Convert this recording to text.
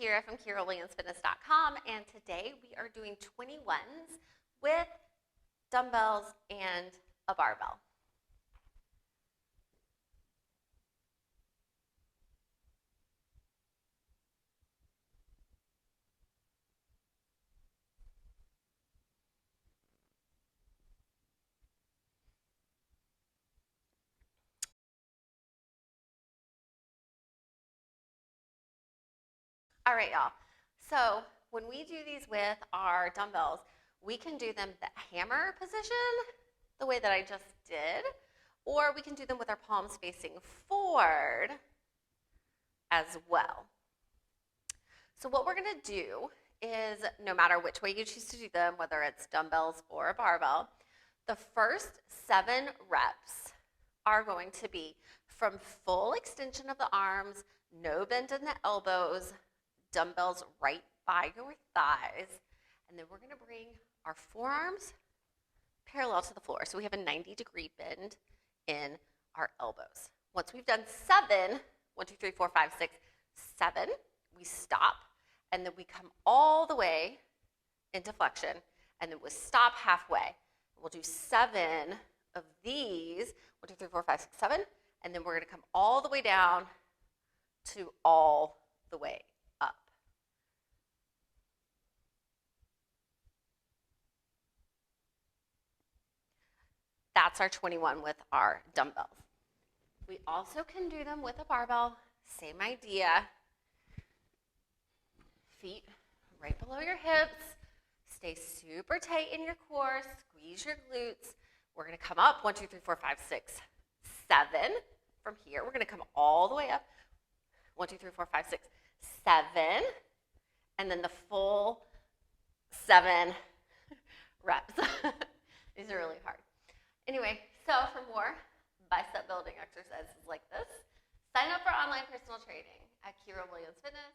Kyra from KyraWilliamsFitness.com, and today we are doing 21s with dumbbells and a barbell. All right, y'all. So when we do these with our dumbbells, we can do them the hammer position, the way that I just did, or we can do them with our palms facing forward as well. So what we're gonna do is, no matter which way you choose to do them, whether it's dumbbells or a barbell, the first 7 reps are going to be from full extension of the arms, no bend in the elbows, dumbbells right by your thighs, and then we're going to bring our forearms parallel to the floor. So we have a 90-degree bend in our elbows. Once we've done 7, 1, 2, 3, 4, 5, 6, 7, we stop, and then we come all the way into flexion, and then we'll stop halfway. We'll do 7 of these, 1, 2, 3, 4, 5, 6, 7, and then we're going to come all the way down to all the way up. That's our 21 with our dumbbells. We also can do them with a barbell, same idea. Feet right below your hips, stay super tight in your core, squeeze your glutes. We're gonna come up, 1, 2, 3, 4, 5, 6, 7. From here, we're gonna come all the way up, 1, 2, 3, 4, 5, 6, 7, and then the full 7 reps. These are really hard. Anyway, so for more bicep building exercises like this, sign up for online personal training at Kyra Williams Fitness.